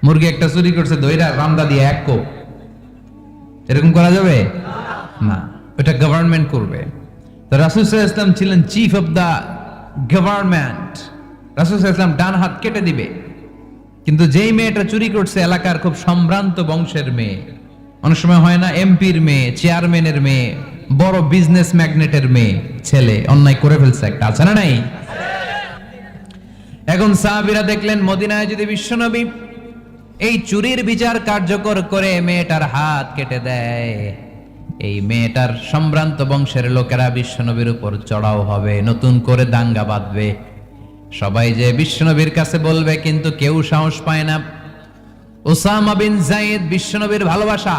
মুরগি একটা চুরি করছে, দইরা রান্দা দিয়ে এক কোপ, এরকম করা যাবে না, ওটা গভর্নমেন্ট করবে। তো রাসূল সাল্লাল্লাহু আলাইহি ওয়াসাল্লাম ছিলেন চিফ অফ দা গভর্নমেন্ট, রাসূল সাল্লাল্লাহু আলাইহি ওয়াসাল্লাম ডান হাত কেটে দিবে। কিন্তু যেই মেয়েটা চুরি করছে এলাকার খুব সম্ভ্রান্ত বংশের মেয়ে, অনেক সময় হয় না এমপির মেয়ে, চেয়ারম্যানের মেয়ে, বড় বিজনেস ম্যাগনেটের মেয়ে, ছেলে অন্যায় করে ফেলছে একটা, আছে না নাই? এখন সাহাবীরা দেখলেন মদিনায় যদি বিশ্বনবী এই চুরির বিচার কার্যকর করে মেয়েটার হাত কেটে দেয়, এই মেয়েটার সম্ভ্রান্ত বংশের লোকেরা বিশ্বনবীর উপর চড়াও হবে, নতুন করে দাঙ্গা বাঁধবে, সবাই যে বিশ্বনবীর কাছে বলবে, কিন্তু কেউ সাহস পায় না। উসামা বিন যায়েদ বিশ্বনবীর ভালোবাসা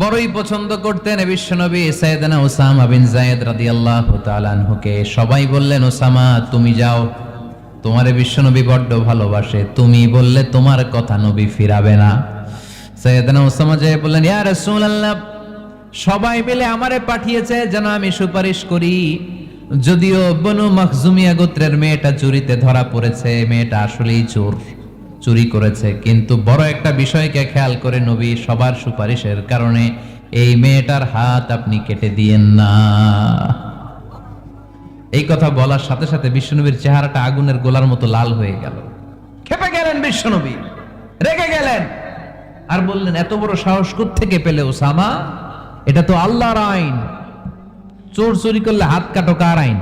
বড়ই পছন্দ করতেন বিশ্বনবী। সাইয়েদনা উসামা বিন যায়েদ রাদিয়াল্লাহু তাআলা আনহুকে সবাই বললেন, উসামা তুমি যাও, তোমারে বিশ্বনবী বড্ড ভালোবাসে, তুমি বললে তোমার কথা নবী ফিরাবে না। সাইয়েদনা উসামা যায় বললেন, ইয়া রাসূলুল্লাহ, সবাই মিলে আমারে পাঠিয়েছে যেন আমি সুপারিশ করি, যদিও বনু মাখজুমিয়া গোত্রের মেয়েটা চুরিতে ধরা পড়েছে, মেয়েটা আসলেই চোর, চুরি করেছে, কিন্তু বড় একটা বিষয়কে খেয়াল করে নবী সবার সুপারিশের কারণে এই মেয়েটার হাত আপনি কেটে দিয়েন না। এই কথা বলার সাথে সাথে বিশ্বনবীর চেহারাটা আগুনের গোলার মতো লাল হয়ে গেল, ক্ষেপে গেলেন বিশ্বনবী, রেগে গেলেন, আর বললেন, এত বড় সাহস কোত্থেকে পেলে ওসামা? এটা তো আল্লাহর আইন, চোর চুরি করলে হাত কাটো, কার আইন?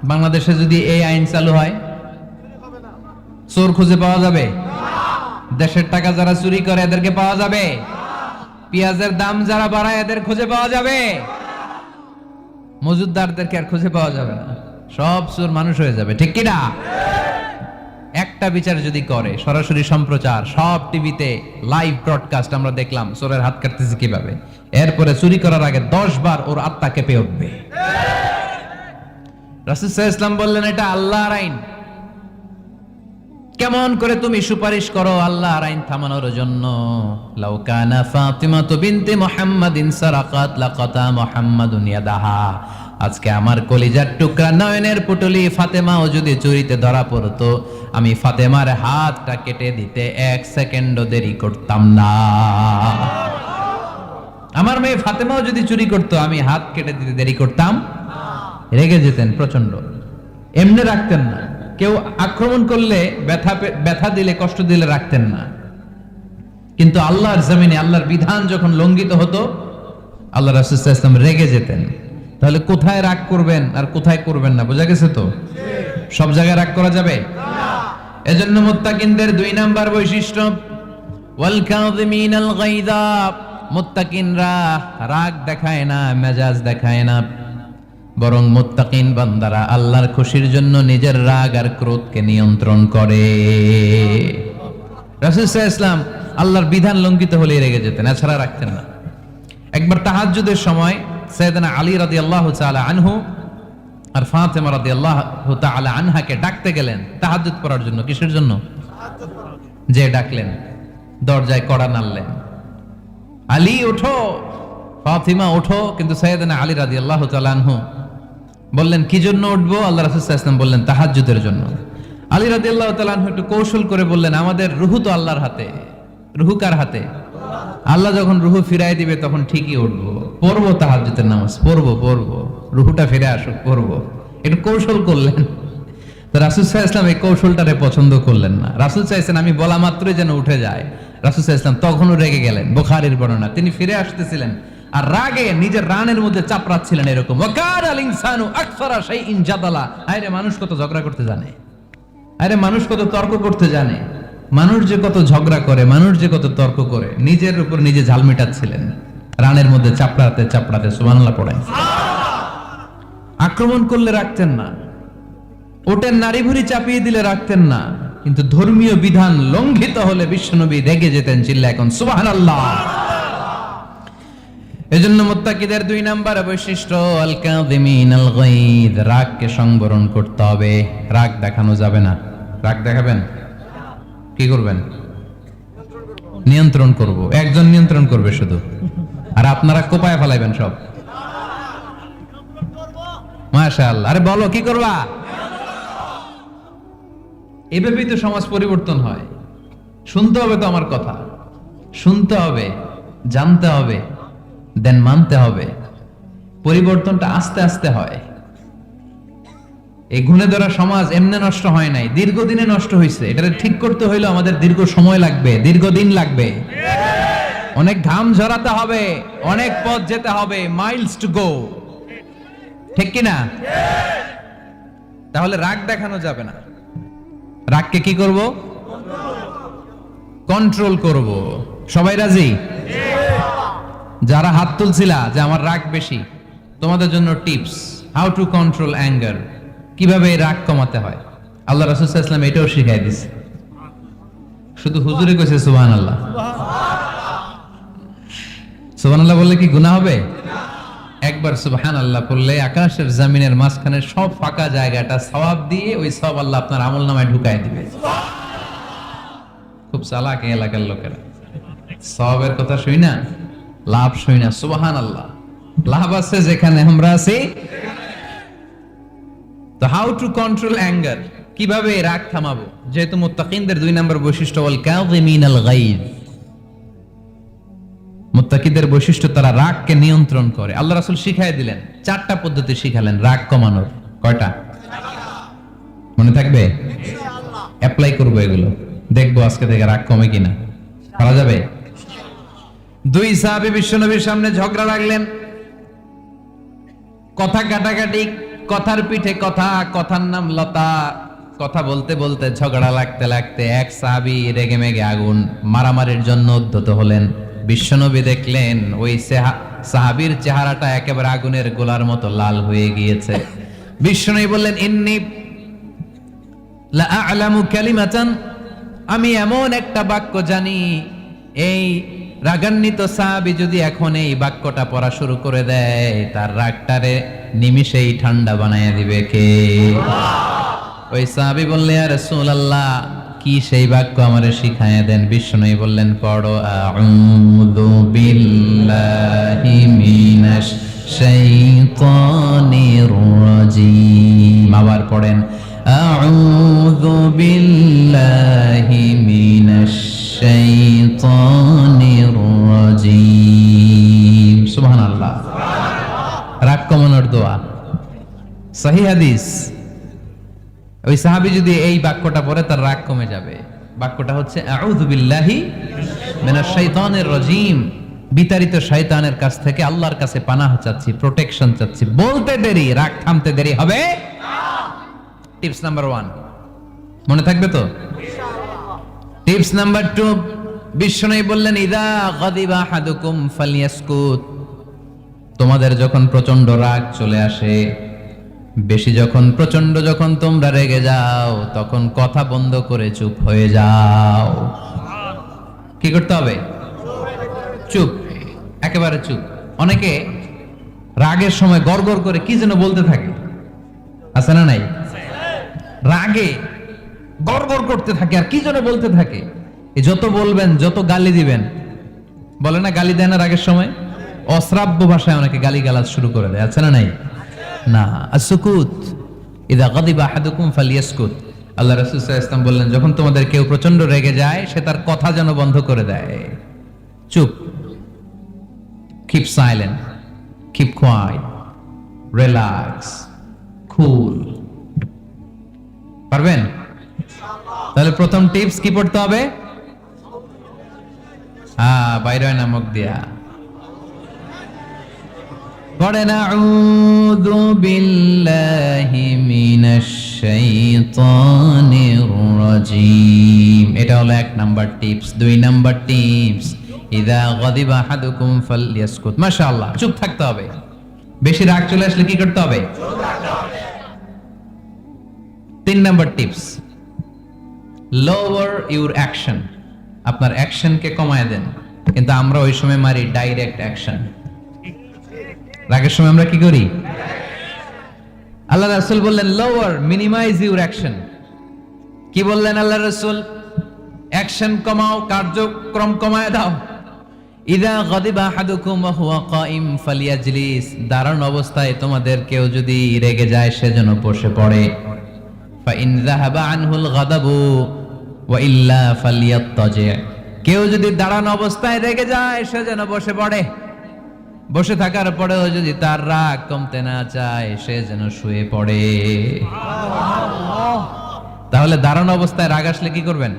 বাংলাদেশে যদি এই আইন চালু হয়, চোর খুঁজে পাওয়া যাবে? দেশের টাকা যারা চুরি করে এদেরকে পাওয়া যাবে? পেঁয়াজের দাম যারা বাড়ায় এদের খুঁজে পাওয়া যাবে? মজুদদারদেরকে আর খুঁজে পাওয়া যাবে না, সব চোর মানুষ হয়ে যাবে, ঠিক কিনা? একটা বিচার যদি করে, সরাসরি সম্প্রচার, সব টিভিতে লাইভ ব্রডকাস্ট আমরা দেখলাম চোরের হাত কাটতেছে কিভাবে, এরপরে চুরি করার আগে 10 বার ওর আত্মা কেঁপে উঠবে। রাসূল সাল্লাল্লাহু আলাইহি ওয়াসাল্লাম বললেন, এটা আল্লাহর আইন, কেমন করে তুমি সুপারিশ করো আল্লাহর আইন থামানোর জন্য? লাউ কানা ফাতিমাতু বিনতি মুহাম্মাদিন সারাকাত লাকাতা মুহাম্মাদুন ইয়াদাহা, আজকে আমার কলিজার টুকরা নয়নের পুটলি ফাতেমাও যদি চুরিতে ধরা পড়তো, আমি ফাতেমার হাতটা কেটে দিতে 1 সেকেন্ডও দেরি করতাম না। আমার মেয়ে ফাতেমাও যদি চুরি করতো, আমি হাত কেটে দিতে দেরি করতাম না। রেগে যেতেন প্রচন্ড, এমনি রাখতেন না, কেউ আক্রমণ করলে ব্যথা দিলে, কষ্ট দিলে রাখতেন না, কিন্তু আল্লাহর জমিনে আল্লাহর বিধান যখন লঙ্ঘিত হতো, আল্লাহ রাসূল সাল্লাল্লাহু আলাইহি ওয়াসাল্লাম রেগে যেতেন। তাহলে কোথায় রাগ করবেন আর কোথায় করবেন না, বোঝা গেছে তো? সব জায়গায় রাগ করা যাবে না। এজন্য মুত্তাকিনদের 2 নাম্বার বৈশিষ্ট্য, ওয়াল কাযিমিনাল গায়যা, মুত্তাকিনরা রাগ দেখায় না, মেজাজ দেখায় না, বরং মুত্তাকিন বান্দারা আল্লাহর খুশির জন্য নিজের রাগ আর ক্রোধকে নিয়ন্ত্রণ করে। রাসূল সাল্লাল্লাহু আলাইহি ওয়াসাল্লাম আল্লাহর বিধান লঙ্ঘিত হলে রেগে যেতেন, এছাড়া রাখতেন না। একবার তাহাজ্জুদের সময় সাইয়েদনা আলী রাদিয়াল্লাহু তাআলা আনহু আর ফাতেমা রাদিয়াল্লাহু তাআলা আনহাকে ডাকতে গেলেন তাহাজ্জুদ পড়ার জন্য। কিসের জন্য? যে ডাকলেন, দরজায় কড়া নাড়লেন, আলী ওঠো, ফাতিমা ওঠো, কিন্তু সাইয়েদনা আলী রাদিয়াল্লাহু তাআলা আনহু বললেন, কি জন্য উঠবো? আল্লাহ রাসূল সাল্লাল্লাহু আলাইহি ওয়াসাল্লাম বললেন, তাহাজ্জুদের জন্য। আলী রাদিয়াল্লাহু তাআলা আনহু একটু কৌশল করে বললেন, আমাদের রুহু তো আল্লাহর হাতে। রুহু কার হাতে? আল্লাহ যখন রুহু ফিরাই দিবে তখন ঠিকই উঠবো, পড়বো তাহাজ্জুদের নামাজ, পড়বো, রুহুটা ফিরে আসুক, পড়বো। একটু কৌশল করলেন। তো রাসূল সাল্লাল্লাহু আলাইহি ওয়াসাল্লাম এই কৌশলটারে পছন্দ করলেন না। রাসূল চাইছেন আমি বলা মাত্রই যেন উঠে যায়। রাসূল সাল্লাল্লাহু আলাইহি ওয়াসাল্লাম তখনও রেগে গেলেন। বুখারীর বর্ণনা, তিনি ফিরে আসতেছিলেন আর রাগে নিজের রানের মধ্যে চাপড়াচ্ছিলেন এরকম, ওয়াকারাল ইনসানু আকসারা শাইইন জাদালা, আরে মানুষ কত ঝগড়া করতে জানে, আরে মানুষ কত তর্ক করতে জানে, মানুষ যে কত ঝগড়া করে, মানুষ যে কত তর্ক করে, নিজের উপর নিজে ঝাল মেটাচ্ছিলেন রানের মধ্যে চাপড়াতে চাপড়াতে। সুবহানাল্লাহ পড়েন। আক্রমণ করলে রাখতেন না, ওটের নাড়ি ভুড়ি চাপিয়ে দিলে রাখতেন না, কিন্তু ধর্মীয় বিধান লঙ্ঘিত হলে বিশ্বনবী রেগে যেতেন, চিল্লা এখন সুবহানাল্লাহ। এজন্য মুত্তাকিদের 2 নাম্বার বৈশিষ্ট্য, আল কাযিমিনাল গায়দ, রাগকে সংবরণ করতে হবে, রাগ দেখানো যাবে না। রাগ দেখাবেন, কি করবেন? নিয়ন্ত্রণ করব। একজন নিয়ন্ত্রণ করবে শুধু, আর আপনারা কোপায় ফেলাইবেন সব। মাশাআল্লাহ। আরে বলো কি করবা? এভাবেই তো সমাজ পরিবর্তন হয়। শুনতে হবে তো আমার কথা, শুনতে হবে, জানতে হবে, দেন মানতে হবে। পরিবর্তনটা আস্তে আস্তে হয়। এই গুণে ধরা সমাজ এমনি নষ্ট হয় নাই, দীর্ঘদিনে নষ্ট হয়েছে। এটা ঠিক করতে হইলে আমাদের দীর্ঘ সময় লাগবে, দীর্ঘদিন লাগবে, অনেক ঘাম ঝরাতে হবে, অনেক পথ যেতে হবে, মাইলস টু গো। ঠিক কিনা? তাহলে রাগ দেখানো যাবে না। রাগকে কি করব? কন্ট্রোল করব। সবাই রাজি? যারা হাত তুলছিলা যে আমার রাগ বেশি, তোমাদের জন্য tips, how to control anger, কিভাবে রাগ কমাতে হয়। আল্লাহ রাসূল সাল্লাল্লাহু আলাইহি ওয়াসাল্লাম এটাও শিখাই দিয়েছে। শুধু হুজুরে কইছে সুবহানাল্লাহ। সুবহানাল্লাহ বললে কি গুনাহ হবে? একবার সুবহানাল্লাহ বললে আকাশের জমিনের মাঝখানে সব ফাঁকা জায়গাটা সওয়াব দিয়ে ওই সওয়াব আল্লাহ আপনার আমলনামায় ঢুকায় দিবে। খুব চালাক এই এলাকার লোকেরা, সওয়াবের কথা শুই না, লাভ শুই না। সুবহানাল্লাহ, লাভ আছে যেখানে আমরা আছি। তো হাউ টু কন্ট্রোল অ্যাঙ্গার, কিভাবে রাগ থামাবো? যেহেতু মুত্তাকিনদের 2 নম্বর বৈশিষ্ট্য ওয়াল কাযিমিনাল গায়জ, মুত্তাকিদের বৈশিষ্ট্য তারা রাগকে নিয়ন্ত্রণ করে। আল্লাহ রাসূল শিখাই দিলেন, 4টা পদ্ধতি শিখালেন রাগ কমানোর। কয়টা মনে থাকবে? ইনশাআল্লাহ অ্যাপ্লাই করব এগুলো, দেখবো আজকে থেকে রাগ কমে কিনা। পারা যাবে? 2 সাহাবী বিশ্বনবীর সামনে ঝগড়া লাগলেন, কথা কাটাকাটি, কথার পিঠে কথা, কথার নাম লতা। কথা বলতে বলতে ঝগড়া লাগতে লাগতে এক সাহাবী রেগে মেগে আগুন, মারামারির জন্য উদ্যত হলেন। বিশ্বনবী দেখলেন ওই সাহাবীর চেহারাটা একেবারে আগুনের গোলার মতো লাল হয়ে গিয়েছে। বিশ্বনবী বললেন, ইন্নী লা আ'লামু কালিমাতান, আমি এমন একটা বাক্য জানি, এই রাগান্বিত সাহাবী যদি এখন এই বাক্যটা পড়া শুরু করে দেয়, তার রাগটারে নিমিষেই ঠান্ডা বানায় দিবে কে? ওই সাহাবী বললেন, ইয়া রাসূলুল্লাহ, কি সেই বাক্য আমারে শিখায়া দেন। বিশ্বনবী বললেন, পড়ো আউযু বিল্লাহি মিনাশ শাইতানির রাজীম। আবার পড়েন আউযু বিল্লাহি মিনাশ শাইতানির রাজীম। সুবহানাল্লাহ। রাগ কমানোর দোয়া, সহিহ হাদিস। ওই সাহাবী যদি এই বাক্যটা পড়ে তার রাগ কমে যাবে। বাক্যটা হচ্ছে আউযু বিল্লাহি মিনাশ শাইতানির রাজীম, বিতাড়িত শয়তানের কাছ থেকে আল্লাহর কাছে পানাহ চাচ্ছি, প্রোটেকশন চাচ্ছি। বলতে দেরি, রাগ থামতে দেরি হবে না। টিপস নাম্বার 1 মনে থাকবে তো? ইনশাআল্লাহ। টিপস নাম্বার 2, বিশ্বনবী বললেন, ইযা গাদিবা আহাদুকুম ফালইয়াসকুত, তোমাদের যখন প্রচন্ড রাগ চলে আসে, বেশি যখন, প্রচন্ড যখন তোমরা রেগে যাও, তখন কথা বন্ধ করে চুপ হয়ে যাও। কি করতে হবে? চুপ, একেবারে চুপ। অনেকে রাগের সময় গড়গড় করে কি যেন বলতে থাকে, আছে না নাই? রাগে গড়গড় করতে থাকে আর কি যেন বলতে থাকে। যত বলবেন, যত গালি দিবেন, বলে না গালি দেয় না রাগের সময়, অশ্রাব্য ভাষায় অনেকে গালি গালাজ শুরু করে দেয়, আছে না নাই? না, আসুকুত, ইযা গাদিবা আহাদুকুম ফালইয়াসকুত। আল্লাহ রাসূল সাল্লাল্লাহু আলাইহি ওয়াসাল্লাম বললেন, যখন তোমাদের কেউ প্রচন্ড রেগে যায়, সে তার কথা যেন বন্ধ করে দেয়। চুপ, keep silent, keep quiet, relax, cool. পারবেন? তাহলে প্রথম টিপস কি পড়তে হবে? বাইরে নামক দিয়া পড়েন আউযু বিল্লাহি মিনাশ শাইতানির রাজীম। এটা হলো 1 নাম্বার টিপস। 2 নাম্বার টিপস, ইযা গাদিবা আহাদুকুম ফালইয়াসকুত। মাশাআল্লাহ, চুপ থাকতে হবে। বেশি রাগ চলে আসলে কি করতে হবে? চুপ থাকতে হবে। 3 number tips, lower your action, আপনার অ্যাকশনকে কমায় দেন। কিন্তু আমরা ওই সময় মারি ডাইরেক্ট অ্যাকশন। রাগের সময় আমরা কি করি? আল্লাহ রাসূল বললেন লোয়ার, মিনিমাইজ ইউর অ্যাকশন। কি বললেন আল্লাহ রাসূল? অ্যাকশন কমাও, কার্যক্রম কমায় দাও। ইযা গাদিবা আহাদুকুম ওয়া হুয়া কাইম ফালিয়াজলিস, দাঁড়ানো অবস্থায় তোমাদের কেউ যদি রেগে যায়, সে যেন বসে পড়ে। ফাইন যাহাবা আনহুল গাদাবু ওয়া ইল্লা ফালিয়াত্তাজি। কেউ যদি দাঁড়ানো অবস্থায় রেগে যায় সে যেন বসে পড়ে, বসে থাকার পরেও যদি তার রাগ কমতে না চায় সে যেন শুয়ে পড়ে। তাহলে দাঁড়ানো অবস্থায় রাগ আসলে কি করবেন?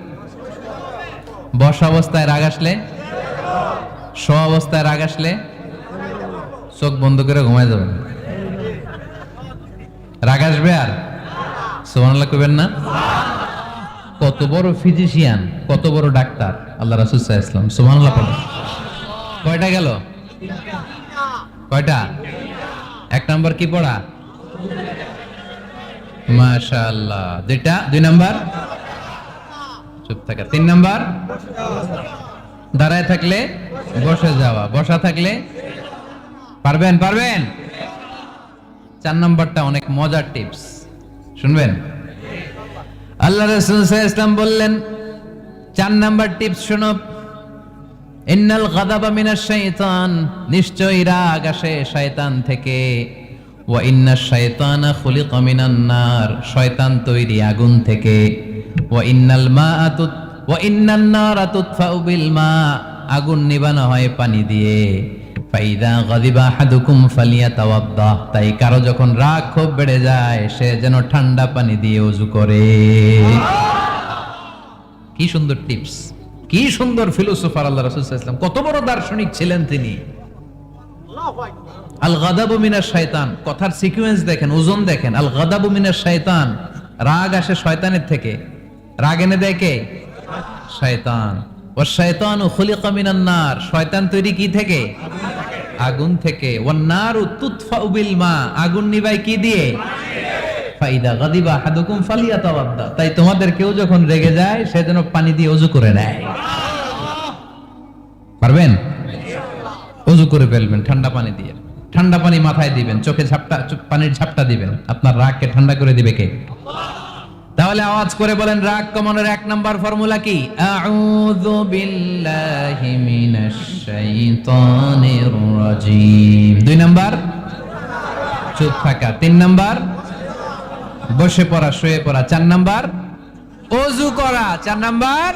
বসা অবস্থায় রাগ আসলে, শোয়া অবস্থায় রাগ আসলে চোখ বন্ধ করে ঘুমায় যাবেন। রাগ আসবে আর সুবহানাল্লাহ কইবেন না? কত বড় ফিজিশিয়ান, কত বড় ডাক্তার আল্লাহ রাসূল সাল্লাল্লাহু আলাইহি ওয়াসাল্লাম। সুবহানাল্লাহ পড়েন। কয়টা গেল? কয়টা? এক নাম্বার কি পড়া? মাশাআল্লাহ। দুইটা, দুই নাম্বার চুপ থাকা। তিন নাম্বার দাঁড়ায় থাকলে বসে যাওয়া, বসা থাকলে পারবেন পারবেন। চার নাম্বারটা অনেক মজার টিপস, শুনবেন? আল্লাহ রাসূল সাল্লাল্লাহু আলাইহি ওয়াসাল্লাম বললেন, চার নাম্বার টিপস শোনো, ইন্নাল গাদাবা মিনাশ শাইতান, নিশ্চয়ই রাগ আসে শয়তান থেকে। ওয়া ইন্নাশ শাইতানা খুলিকা মিনান নার, শয়তান তৈরি আগুন থেকে। ওয়া ইন্নান নারা তুতফাউ বিল মা, আগুন নিবানো হয় পানি দিয়ে। ফাইদা গাদিবা আহাদুকুম ফালিয়াতাওয়াদ্দা, তাই কারো যখন রাগ খুব বেড়ে যায় সে যেন ঠান্ডা পানি দিয়ে ওযু করে। কি সুন্দর টিপস, কি সুন্দর ফিলোসোফার আল্লাহ রাসূল সাল্লাল্লাহু আলাইহি ওয়াসাল্লাম, কত বড় দার্শনিক ছিলেন তিনি। আল গাদাবু মিনাশ শাইতান, কথার সিকোয়েন্স দেখেন, ওজন দেখেন। আল গাদাবু মিনাশ শাইতান, রাগ আসে শয়তানের থেকে। রাগ এনে দেয় কে? শয়তান। ওয়াশ শাইতানু খুলিকা মিনান নার, শয়তান তৈরি কি থেকে? আগুন থেকে। ওয়ান নারু তুতফাউ বিল মা, আগুন নিভায় কি দিয়ে? ফাইদা গাদিবা আহাদুকুম ফালিয়াতাওয়াদ্দা, তাই তোমাদের কেউ যখন রেগে যায় সে যেন পানি দিয়ে ওযু করে নেয়। পারবেন? ওযু করে ফেলবেন ঠান্ডা পানি দিয়ে। ঠান্ডা পানি মাথায় দিবেন, চোখে ঝাপটা, পানির ঝাপটা দিবেন। আপনার রাগকে ঠান্ডা করে দিবে কে? তাহলে আওয়াজ করে বলেন, রাগ কমানোর এক নাম্বার ফর্মুলা কি? আউযু বিল্লাহি মিনাশ শাইতানির রাজিম। দুই নাম্বার চুপ থাকা। তিন নাম্বার বসে পড়া, শুয়ে পড়া। চার নাম্বার ওযু করা। চার নাম্বার,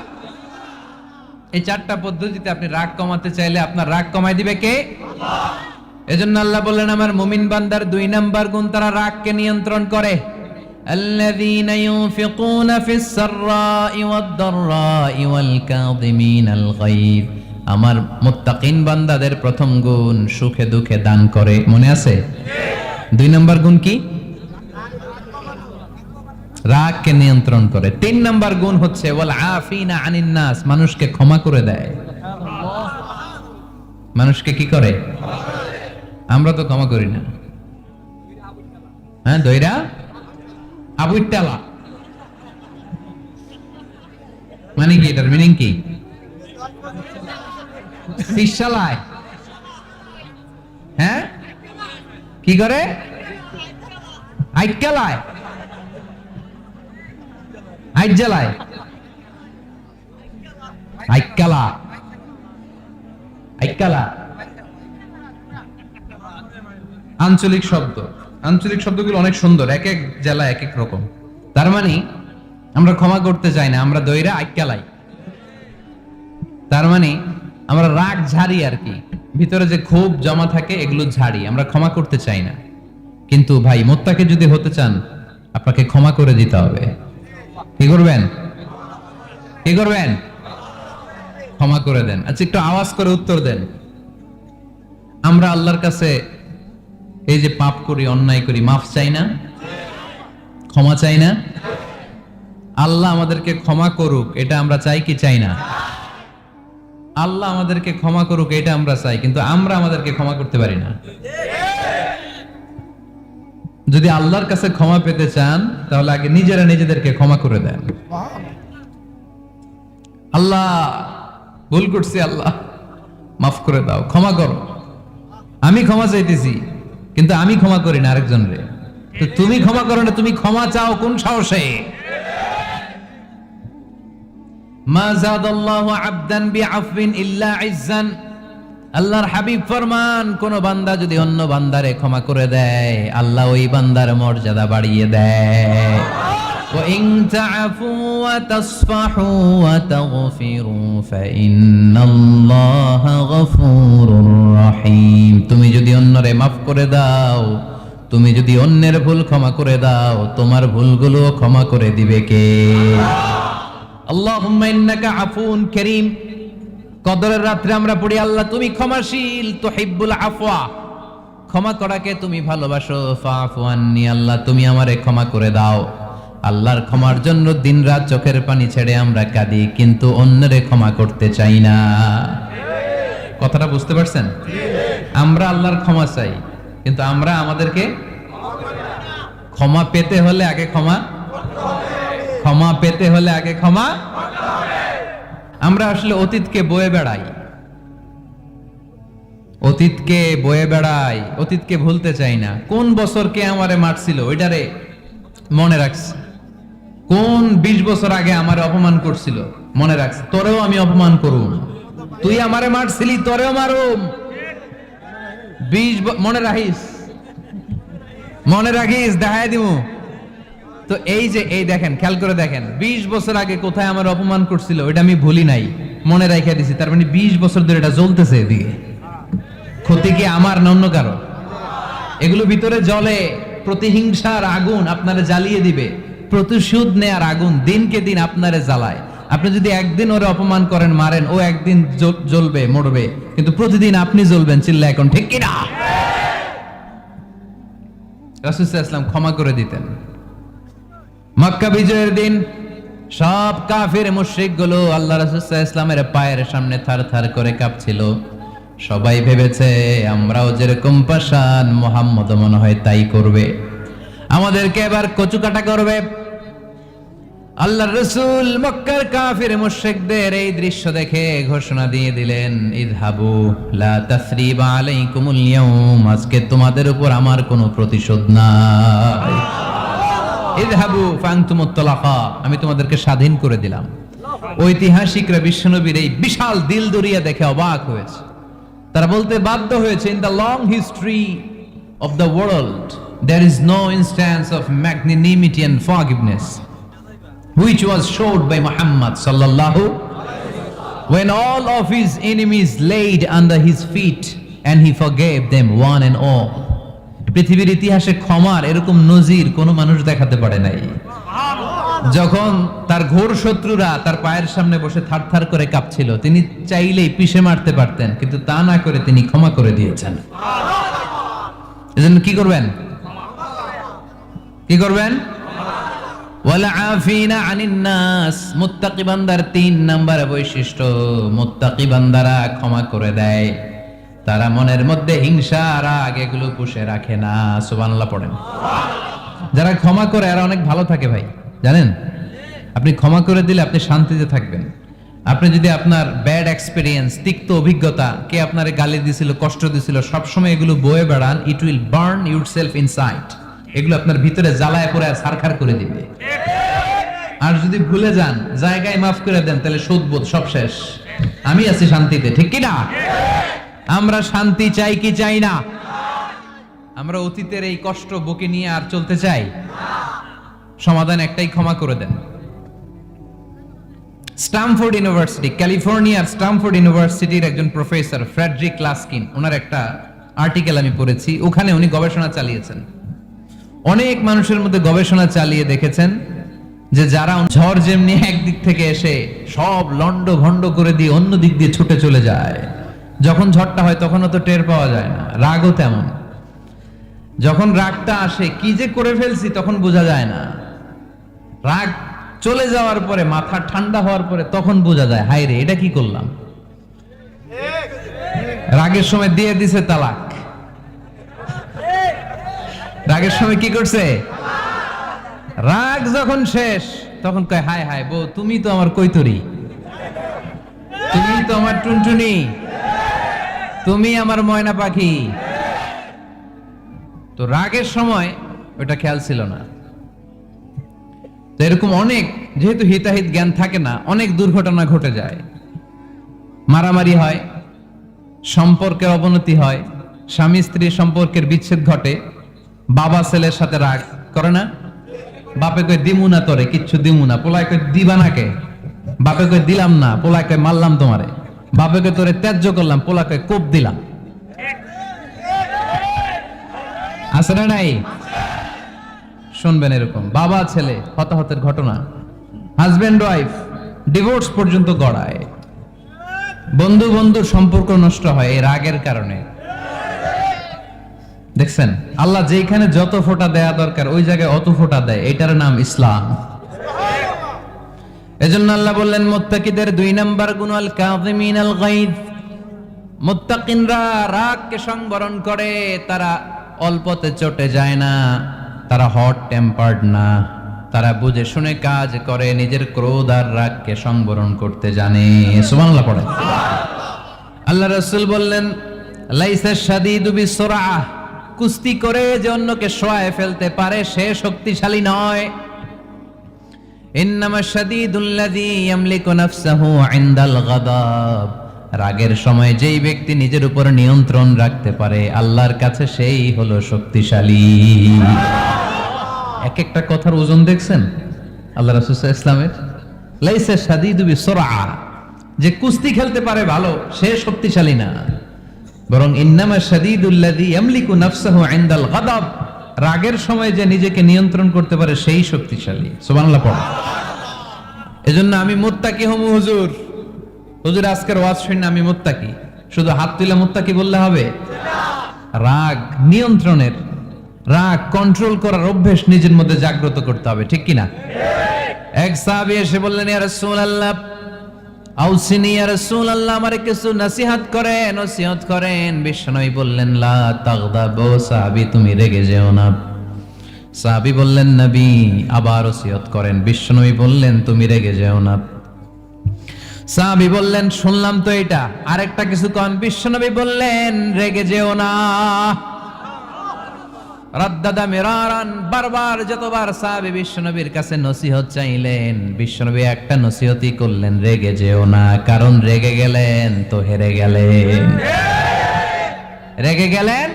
এই চারটা পদ্ধতিতে আপনি রাগ কমাতে চাইলে আপনার রাগ কমাই দিবে কে? আল্লাহ। এজন্য আল্লাহ বললেন, আমার মুমিন বান্দার দুই নাম্বার গুণ, তারা রাগকে নিয়ন্ত্রণ করে। আল্লাযীনা ইউনফিকুনা ফিস সাররাই ওয়াদ দাররাই ওয়াল কাযিমিনাল গায়ব, আমার মুত্তাকিন বান্দাদের প্রথম গুণ সুখে দুঃখে দান করে। মনে আছে? দুই নাম্বার গুণ কি? রাগকে নিয়ন্ত্রণ করে। তিন নাম্বার গুণ হচ্ছে ওয়াল আফিনা আনিন নাস, মানুষকে ক্ষমা করে দেয়। মানুষকে কি করে? আমরা তো ক্ষমা করি না। হ্যাঁ, দইরা আবুইটালা মানে কি? এটার মিনিং কি? পিশালায়। হ্যাঁ, কি করে? আইকালায়, আইজালায়, আইকালা, আইকালা আঞ্চলিক শব্দ। আঞ্চলিক শব্দগুলো অনেক সুন্দর, এক এক জেলায় এক এক রকম। তার মানে আমরা ক্ষমা করতে চাই না, আমরা দইরা আইকালাই। তার মানে আমরা রাগ ঝাড়ি আর কি, ভিতরে যে ক্ষোভ জমা থাকে এগুলো ঝাড়ি, আমরা ক্ষমা করতে চাই না। কিন্তু ভাই, মুত্তাকি যদি হতে চান আপনাকে ক্ষমা করে দিতে হবে। কি করবেন? কি করবেন? ক্ষমা করে দেন। আচ্ছা, একটু আওয়াজ করে উত্তর দেন। আমরা আল্লাহর কাছে এই যে পাপ করি, অন্যায় করি, মাফ চাই না? ক্ষমা চাই না? আল্লাহ আমাদেরকে ক্ষমা করুক, এটা আমরা চাই কি চাই না? আল্লাহ আমাদেরকে ক্ষমা করুক এটা আমরা চাই, কিন্তু আমরা আমাদেরকে ক্ষমা করতে পারি না। যদি আল্লাহর কাছে ক্ষমা পেতে চান তাহলে আগে নিজেরা নিজেদেরকে ক্ষমা করে দেন। আল্লাহ, ভুল করছি, আল্লাহ মাফ করে দাও, ক্ষমা করো। আমি ক্ষমা চাইতেছি, কিন্তু আমি ক্ষমা করি না আরেকজন রে। তো তুমি ক্ষমা করো না, তুমি ক্ষমা চাও কোন সাহসে? মা যাদাল্লাহু আবদান বিআফবিন ইল্লা ইজ্জান, আল্লাহর হাবিব ফরমান, কোন বান্দা যদি অন্য বান্দারে ক্ষমা করে দেয় আল্লাহ ওই বান্দার মর্যাদা বাড়িয়ে দেয়। وإن تعفوا وتصفحوا وتغفروا فإن الله غفور رحيم। তুমি যদি অন্যরে মাফ করে দাও, তুমি যদি অন্যের ভুল ক্ষমা করে দাও, তোমার ভুলগুলো ক্ষমা করে দিবে কে? আল্লাহুম্মা ইন্নাকা আফুন কারীম। কদরের রাত্রে আমরা পড়ি, আল্লাহ তুমি ক্ষমাশীল, তুহিব্বুল আফওয়া, ক্ষমা করাকে তুমি ভালোবাসো। ফাআফু আন্নি, আল্লাহ তুমি আমারে ক্ষমা করে দাও। আল্লাহর ক্ষমার জন্য দিনরাত চোখের পানি ছেড়ে আমরা কাঁদি, কিন্তু অন্যরে ক্ষমা করতে চাই না। কথাটা বুঝতে পারছেন? আমরা আল্লাহর ক্ষমা চাই, কিন্তু আমরা আমাদেরকে ক্ষমা পেতে হলে আগে ক্ষমা পেতে হলে আগে ক্ষমা। আমরা আসলে অতীতকে বয়ে বেড়াই, অতীতকে ভুলতে চাই না। কোন বছর কে আমারে মারছিল ওইটারে মনে রাখছি, কোন 20 বছর আগে আমারে অপমান করছিল মনে রাখছি, তোরেও আমি অপমান করুম, তুই আমারে মারছিলি তোরেও মারুম। 20 মনে রাখিস দেখায় দিমু। তো এই দেখেন, খেয়াল করে দেখেন, 20 বছর আগে কোথায় আমার অপমান করছিল ওইটা আমি ভুলি নাই, মনে রাখিয়া দিছি। তার মানে 20 বছর ধরে এটা জ্বলতেছে। এদিকে ক্ষতি কি আমার না অন্য কারো? এগুলো ভিতরে জ্বলে, প্রতিহিংসার আগুন আপনারে জ্বালিয়ে দিবে, প্রতিশোধ নেয়ার আগুন দিনকে দিন আপনারে জ্বালায়। আপনি যদি একদিন ওরে অপমান করেন, মারেন, ও একদিন জ্বলবে, মরবে, কিন্তু প্রতিদিন আপনি জ্বলবেন। চিল্লা এখন ঠিক কিনা? রাসূল সাল্লাল্লাহু আলাইহি ওয়াসাল্লাম ক্ষমা করে দিতেন। মক্কা বিজয়ের দিন সব কাফির মুশরিক গুলো আল্লাহ রাসূল সাল্লাল্লাহু আলাইহি ওয়াসাল্লামের পায়ের সামনে থারথার করে কাঁপছিল। সবাই ভেবেছে আমরাও যেরকম পাষাণ, মুহাম্মদ মনে হয় তাই করবে, আমাদেরকে এবার কচুকাটা করবে। আল্লাহর রাসূল মক্কার কাফির মুশরিকদের এই দৃশ্য দেখে ঘোষণা দিয়ে দিলেন, ইযহাবু লা তাসরিবা আলাইকুমুল ইয়াউম, আজকে তোমাদের উপর আমার কোনো প্রতিশোধ নাই। ইযহাবু ফাআনতুমুত তালাকা, আমি তোমাদেরকে স্বাধীন করে দিলাম। ঐতিহাসিকরা বিশ্বনবীর এই বিশাল দিল দরিয়া দেখে অবাক হয়েছে। তারা বলতে বাধ্য হয়েছে, in the long history of the world there is no instance of magnanimity and forgiveness which was showed by Muhammad sallallahu when all of his enemies laid under his feet and he forgave them one and all. পৃথিবীর ইতিহাসে ক্ষমার এরকম নজির কোন মানুষ দেখাতে পারে নাই। যখন তার ঘোর শত্রুরা তার পায়ের সামনে বসে থারথার করে কাঁপছিল, তিনি চাইলেই পিষে মারতে পারতেন, কিন্তু তা না করে তিনি ক্ষমা করে দিয়েছেন। এজন্য কি করবেন? ওয়ালা আফিনা আনিন নাস, মুত্তাকি বান্দার 3 নাম্বার বৈশিষ্ট্য, মুত্তাকি বান্দারা ক্ষমা করে দেয়। তারা মনের মধ্যে হিংসা, রাগ এগুলো পুষে রাখে না। সুবহানাল্লাহ পড়েন। যারা ক্ষমা করে এরা অনেক ভালো থাকে ভাই, জানেন? আপনি ক্ষমা করে দিলে আপনি শান্তিতে থাকবেন। আপনি যদি আপনার ব্যাড এক্সপেরিয়েন্স, তিক্ত অভিজ্ঞতা, কে আপনারে গালি দিছিল, কষ্ট দিছিল, সবসময় এগুলো বয়ে বেড়ান, it will burn yourself inside. এগুলো আপনার ভিতরে জ্বালায় পড়ে ছারখার করে দিবে। আর যদি ভুলে যান, জায়গায় মাফ করে দেন, তাহলে শোধবোধ সব শেষ, আমি আছি শান্তিতে, ঠিক কি না? আমরা শান্তি চাই কি চাই না? আমরা অতীতের এই কষ্ট বুকে নিয়ে আর চলতে চাই? সমাধান একটাই, ক্ষমা করে দেন। স্ট্যামফোর্ড ইউনিভার্সিটি, ক্যালিফোর্নিয়ার স্ট্যামফোর্ড ইউনিভার্সিটির একজন প্রফেসর ফ্রেডরিক লাস্কিন, ওনার একটা আর্টিকেল আমি পড়েছি। ওখানে উনি গবেষণা চালিয়েছেন, অনেক মানুষের মধ্যে গবেষণা চালিয়ে দেখেছেন যে যারা ঝড় যেমনি একদিক থেকে এসে সব লন্ড ভন্ড করে দিয়ে অন্য দিক দিয়ে ছুটে চলে যায়, যখন ঝড়টা হয় তখনও তো টের পাওয়া যায় না। রাগও তেমন, যখন রাগটা আসে কি যে করে ফেলছি তখন বোঝা যায় না। রাগ চলে যাওয়ার পরে, মাথা ঠান্ডা হওয়ার পরে তখন বোঝা যায়, হায় রে এটা কি করলাম। রাগের সময় দিয়ে দিছে তালাক, রাগের সময় কি করছে? রাগ যখন শেষ তখন কয়, হায় হায় বউ, তুমি তো আমার কৈতরি, তুমি তো আমার টুনটুনি, তুমি আমার ময়না পাখি। তো রাগের সময় ওটা খেয়াল ছিল না। এরকম অনেক, যেহেতু হিতাহিত জ্ঞান থাকে না, অনেক দুর্ঘটনা ঘটে যায়। মারামারি হয়, সম্পর্কের অবনতি হয়, স্বামী স্ত্রী সম্পর্কের বিচ্ছেদ ঘটে, বাবা ছেলের সাথে রাগ করে না, বাপে কই দিমু না তোরে, কিচ্ছু দিমু না। পোলায় কই দিবা না কে? বাপে কই দিলাম না। পোলায় কই মারলাম তোমারে। বাপে কই তোরে ত্যায্য করলাম। পোলা কই কোপ দিলাম। আছে না নাই? শুনবেন এরকম বাবা ছেলে হতাহতের ঘটনা, হাজবেন্ড ওয়াইফ ডিভোর্স পর্যন্ত গড়ায়, বন্ধু বন্ধুর সম্পর্ক নষ্ট হয় এই রাগের কারণে। দেখছেন, আল্লাহ যেখানে যত ফোঁটা দেয়া দরকার ওই জায়গায় অত ফোঁটা দেয়। এটার নাম ইসলাম। এজন্য আল্লাহ বললেন মুত্তাকিদের 2 নাম্বার গুণ আল কাযিমিনাল গায়দ। মুত্তাকিনরা রাগকে সংবরণ করে, তারা অল্পতে চটে যায় না, তারা হট টেম্পার্ড না, তারা বুঝে শুনে কাজ করে, নিজের ক্রোধ আর রাগকে সংবরণ করতে জানে। সুবহানাল্লাহ পড়ে। আল্লাহ রাসূল বললেন লাইসা শাদীদু বিসরাআহ, কুস্তি করে যে অন্যকে শোয়ায় ফেলতে পারে সে শক্তিশালী নয়। ইন্নামা শাদীদুল্লাযী ইয়ামলিকু নাফসাহু ইনদাল গাদাব, রাগের সময় যেই ব্যক্তি নিজের উপর নিয়ন্ত্রণ রাখতে পারে আল্লাহর কাছে সেই হলো শক্তিশালী। এক একটা কথার ওজন দেখছেন আল্লাহ রাসূল সাল্লাল্লাহু আলাইহি ওয়াসাল্লামের। লাইসা শাদীদু বিসরাআহ, যে কুস্তি খেলতে পারে ভালো সে শক্তিশালী না, বরং ইন্নামা শাদীদুল্লাযী ইয়ামলিকু নাফসাহু ইনদাল গাদাব, রাগের সময় যে নিজেকে নিয়ন্ত্রণ করতে পারে সেই শক্তিশালী। সুবহানাল্লাহ পড়ো। এজন্য আমি মুত্তাকি হমু হুজুর। হুজুর আজকের ওয়াজ শুনে আমি মুত্তাকি, শুধু হাত তুলে মুত্তাকি বললে হবে? রাগ নিয়ন্ত্রণের, রাগ কন্ট্রোল করার অভ্যেস নিজের মধ্যে জাগ্রত করতে হবে, ঠিক কিনা? এক সাহাবী এসে বললেন ইয়া রাসূলুল্লাহ আউসিনি ইয়া রাসূলুল্লাহ, আমারে কিছু নসিহত করেন, নসিহত করেন। বিশ্বনবী বললেন লা তাগদাবু, সাহাবী তুমি রেগে যেও না। সাহাবী বললেন নবী আবার নসিহত করেন। বিশ্বনবী বললেন তুমি রেগে যেও না। সাহাবী বললেন শুনলাম তো এটা, আরেকটা কিছু কোন। বিশ্বনবী বললেন রেগে যেও না। রাদ্দাদা মিরারান, বারবার যতবার সাহাবী বিশ্বনবীর কাছে নসিহত চাইলেন বিশ্বনবী একটা নসিহতই করলেন, রেগে যেও না। কারণ রেগে গেলেন তো হেরে গেলেন। রেগে গেলেন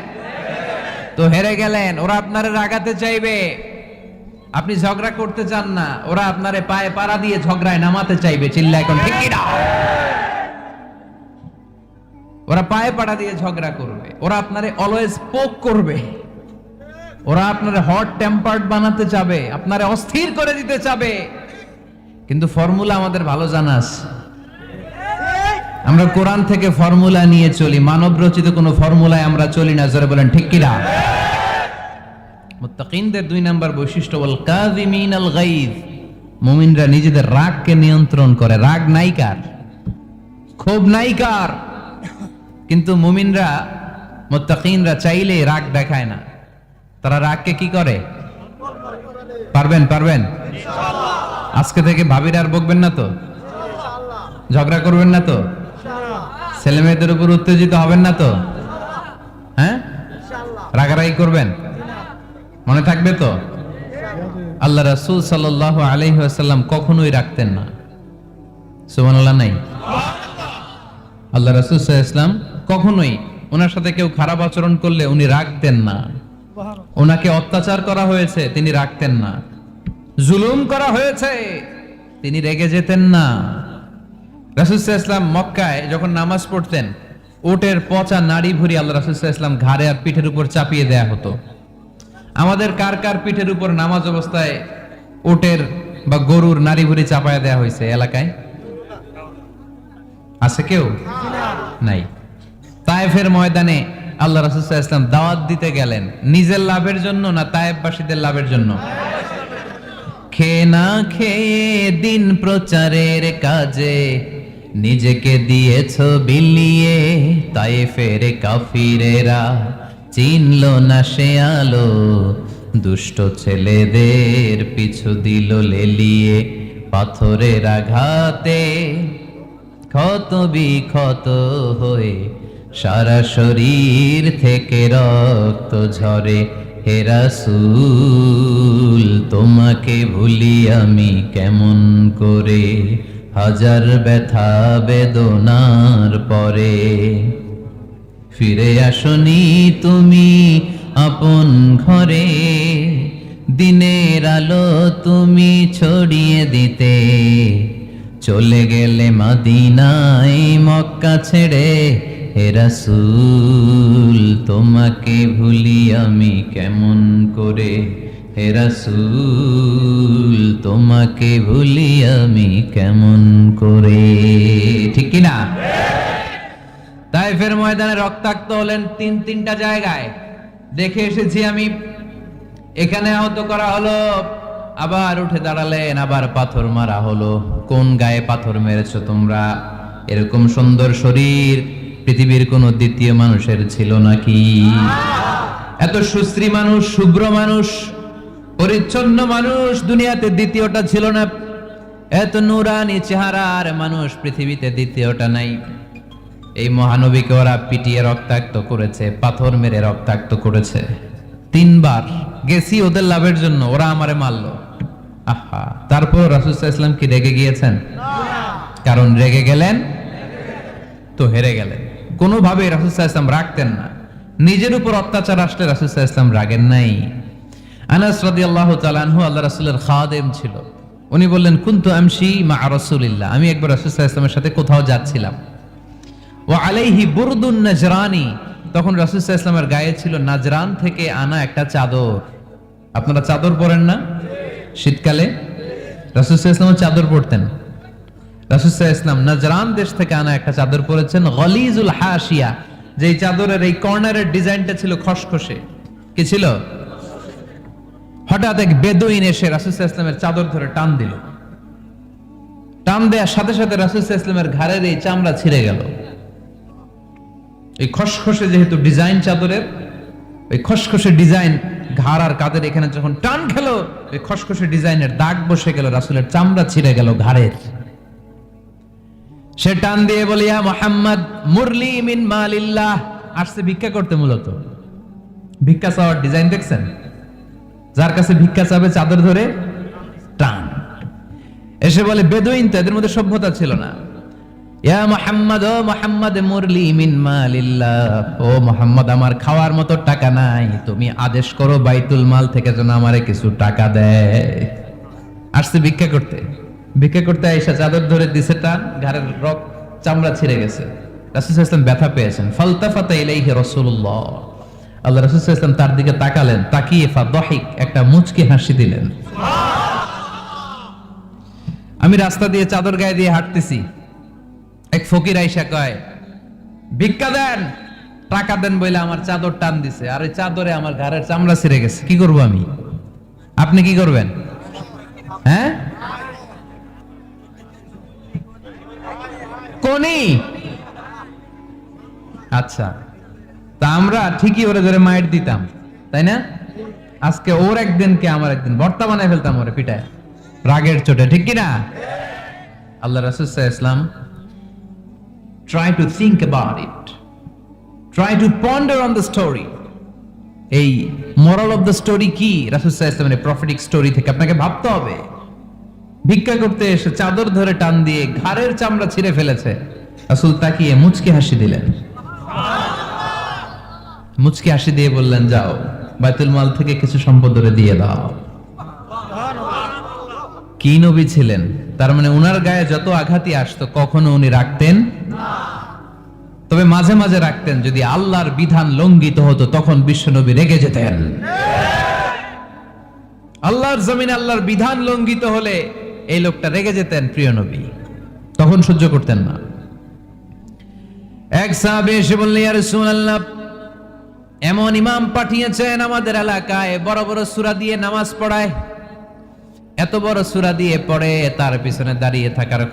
তো হেরে গেলেন। ওরা আপনারে রাগাতে চাইবে, আপনি ঝগড়া করতে চান না, ওরা আপনারে পায়ে পাড়া দিয়ে ঝগড়ায় নামাতে চাইবে। চিল্লা এখন ঠিক কি না? ওরা পায়ে পাড়া দিয়ে ঝগড়া করবে, ওরা আপনারে অলওয়েজ পোক করবে, ওরা আপনারে হট টেম্পার্ড বানাতে চাবে, আপনারে অস্থির করে দিতে চাবে। কিন্তু ফর্মুলা আমাদের ভালো জানা আছে। আমরা কোরআন থেকে ফর্মুলা নিয়ে চলি, মানব রচিত কোনো ফর্মুলায় আমরা চলি না। জোরে বলেন ঠিক কি না? মুত্তাকিনদের 2 নাম্বার বৈশিষ্ট্য ওয়াল কাযিমিনাল গায়দ, মুমিনরা নিজেদের রাগকে নিয়ন্ত্রণ করে। রাগ নাইকার, ক্ষোভ নাইকার, কিন্তু মুমিনরা মুত্তাকিনরা চাইলে রাগ দেখায় না। তারা রাগকে কি করে? পারবেন পারবেন ইনশাআল্লাহ। আজকে থেকে ভাবির আর বকবেন না তো, ঝগড়া করবেন না তো, ছেলে মেয়েদের উপর উত্তেজিত হবেন না তো, হ্যাঁ রাগারাগি করবেন, মনে থাকবে তো? আল্লাহ রাসূল সাল্লাল্লাহু আলাইহি ওয়াসাল্লাম কখনোই রাখতেন না। সুবহানাল্লাহ নাই? আল্লাহ রাসূল সাল্লাল্লাহু আলাইহি ওয়াসাল্লাম কখনোই ওনার সাথে কেউ খারাপ আচরণ করলে উনি রাখতেন না। ওনাকে অত্যাচার করা হয়েছে তিনি রাখতেন না, জুলুম করা হয়েছে তিনি রেগে যেতেন না। রাসূল সাল্লাল্লাহু আলাইহি ওয়াসাল্লাম মক্কায় যখন নামাজ পড়তেন উটের পচা নাড়ি ভুঁড়ি আল্লাহ রাসূল সাল্লাল্লাহু আলাইহি ওয়াসাল্লাম ঘাড়ে আর পিঠের উপর চাপিয়ে দেয়া হতো। আমাদের কার কার পিঠের উপর নামাজ অবস্থায় উটের বা গরুর নাড়ি ভুঁড়ি চাপায়া দেয়া হয়েছে এলাকায়? আছে কেউ? নাই। তায়েফের ময়দানে আল্লাহ রাসূল সাল্লাল্লাহু আলাইহি ওয়াসাল্লাম দাওয়াত দিতে গেলেন, নিজের লাভের জন্য না তায়েফবাসীদের লাভের জন্য? খেয়ে না খেয়ে দিন প্রচারের কাজে নিজেকে দিয়েছ বিলিয়ে, তায়েফের কাফিরেরা চিনল না সে আলো, দুষ্ট ছেলেদের পিছু দিল লেলিয়ে, পাথরের আঘাতে ক্ষত বিক্ষত হয়ে সারা শরীর থেকে রক্ত ঝরে। হে রাসূল তোমাকে ভুলি আমি কেমন করে, হাজার ব্যথা বেদনার পরে ফিরে আসনি তুমি আপন ঘরে, দিনের আলো তুমি ছড়িয়ে দিতে, চলে গেলে মদিনায় মক্কা ছেড়ে। হে রাসূল তোমাকে ভুলি আমি কেমন করে, হে রাসূল তোমাকে ভুলি আমি কেমন করে। ঠিক কি না? তায়েফের ময়দানে রক্তাক্ত হলেন তিনটা জায়গায়, দেখে এসেছি আমি। এখানে আহত করা হলো, আবার উঠে দাঁড়ালেন, আবার পাথর মারা হলো। কোন গায়ে পাথর মেরেছো তোমরা? এরকম সুন্দর শরীর পৃথিবীর কোন দ্বিতীয় মানুষের ছিল নাকি? এত সুশ্রী মানুষ, শুভ্র মানুষ, পরিচ্ছন্ন মানুষ দুনিয়াতে দ্বিতীয়টা ছিল না। এত নুরানি চেহারার মানুষ পৃথিবীতে দ্বিতীয়টা নাই। এই মহানবীকে ওরা পিটিয়ে রক্তাক্ত করেছে, পাথর মেরে রক্তাক্ত করেছে। 3 বার গেছি ওদের লাভের জন্য, ওরা আমারে মারলো। আহা, তারপর রাসূল সাল্লাল্লাহু আলাইহি ওয়াসাল্লাম কি রেগে গিয়েছেন? কারণ রেগে গেলেন তো হেরে গেলেন। কোনোভাবে রাসূল সাল্লাল্লাহু আলাইহি ওয়াসাল্লাম রাখতেন না। নিজের উপর অত্যাচার আসলে রাসূল সাল্লাল্লাহু আলাইহি ওয়াসাল্লাম রাগেন নাই। আনাস রাদিয়াল্লাহু তাআলা আনহু আল্লাহ রাসূলের খাদেম ছিল। উনি বললেন, কুনতু আমশি মা রাসূলিল্লাহ, আমি একবার রাসূল সাল্লাল্লাহু আলাইহি ওয়াসাল্লামের সাথে কোথাও যাচ্ছিলাম। ওয়া আলাইহি বুরদুন নাজরানি, তখন রাসূল সাল্লাল্লাহু আলাইহি ওয়াসাল্লামের গায়ে ছিল নাজরান থেকে আনা একটা চাদর। আপনারা চাদর পরেন না শীতকালে? রাসূল সাল্লাল্লাহু আলাইহি ওয়াসাল্লাম চাদর পরতেন। রাসূল সাল্লাল্লাহু আলাইহি ওয়াসাল্লাম নাজরান দেশ থেকে আনা একটা চাদর পরেছেন, গলিজুল হাশিয়া, যেই চাদরের এই কর্নারের ডিজাইনটা ছিল খসখসে। কি ছিল? হঠাৎ এক বেদুইন এসে রাসূল সাল্লাল্লাহু আলাইহি ওয়াসাল্লামের চাদর ধরে টান দিল। টান দেওয়ার সাথে সাথে রাসূল সাল্লাল্লাহু আলাইহি ওয়াসাল্লামের ঘাড়ের এই চামড়া ছিঁড়ে গেল। এই খসখসে যেহেতু ডিজাইন চাদরের, ওই খসখসে ডিজাইন ঘাড় আর কাঁধের এখানে যখন টান খেলো, ওই খসখসে ডিজাইনের দাগ বসে গেল, রাসূলের চামড়া ছিঁড়ে গেল ঘাড়ের। সে টান দিয়ে বলে, ইয়া মুহাম্মদ মুরলি মিন মালিল্লাহ। আসছে ভিক্ষা করতে। মূলত ভিক্ষা চাওয়ার ডিজাইন দেখছেন? যার কাছে ভিক্ষা চাবে চাদর ধরে টান। এসে বলে, বেদুইন তো, এদের মধ্যে সভ্যতা ছিল না। ইয়া মুহাম্মদ, ও মুহাম্মদ মুরলি মিন মালিল্লাহ, ও মুহাম্মদ আমার খাওয়ার মতো টাকা নাই, তুমি আদেশ করো বাইতুল মাল থেকে যেন আমারে কিছু টাকা দেয়। আসছে ভিক্ষা করতে। ভিক্ষা করতে আয়েশা চাদর ধরে দিছে টান, ঘাড়ের চামড়া ছিঁড়ে গেছে। রাসূল সাল্লাল্লাহু আলাইহি ওয়াসাল্লাম ব্যথা পেয়েছেন। ফালতাফাতা ইলাইহি রাসূলুল্লাহ, আল্লাহ রাসূল সাল্লাল্লাহু আলাইহি ওয়াসাল্লাম তার দিকে তাকালেন, তাকিয়ে ফাদহিক, একটা মুচকি হাসি দিলেন। আমি রাস্তা দিয়ে চাদর গায়ে দিয়ে হাঁটতেছি, এক ফকির আইসা কয়, ভিক্ষা দেন, টাকা দেন বলে আমার চাদর টান দিছে, আর ওই চাদরে আমার ঘাড়ের চামড়া ছিঁড়ে গেছে। কি করব আমি? আপনি কি করবেন? হ্যাঁ, কোনি? আচ্ছা, তা আমরা ঠিকই ওরে ধরে মাইর দিতাম, তাই না? আজকে ওর একদিন কে আমার একদিন, ভর্তা বানায় ফেলতাম ওরে পিটায় রাগের চোটে। ঠিক কিনা? আল্লাহ রাসূল সাল্লাল্লাহু আলাইহি ওয়াসাল্লাম try to think about it, try to ponder on the story. এই moral of the story কি? রাসূল সাল্লাল্লাহু আলাইহি ওয়াসাল্লামের প্রফেটিক স্টোরি থেকে আপনাকে ভাবতে হবে। ভিক্ষা করতে এসে চাদর ধরে টান দিয়ে ঘাড়ের চামড়া ছিঁড়ে ফেলেছে। রাসূল তাকিয়ে মুচকি হাসি দিলেন। মুচকি হাসি দিয়ে বললেন, যাও বাইতুল মাল থেকে কিছু সম্পদ ধরে দিয়ে দাও। কি নবী ছিলেন! তার মানে উনার গায়ে যত আঘাতই আসতো কখনো উনি রাখতেন না। তবে মাঝে মাঝে রাখতেন, যদি আল্লাহর বিধান লঙ্ঘিত হতো তখন বিশ্বনবী রেগে যেতেন। আল্লাহর জমিনে আল্লাহর বিধান লঙ্ঘিত হলে এই লোকটা রেগে যেতেন, প্রিয় নবী, তখন সহ্য করতেন না। এক সাহাবী এসে বললেন, ইয়া রাসূলুল্লাহ, এমন ইমাম পাঠিয়েছেন আমাদের এলাকায়, বড় বড় সূরা দিয়ে নামাজ পড়ায়, এত বড় সূরা দিয়ে পড়ে, তার পিছনে দাঁড়িয়ে থাকার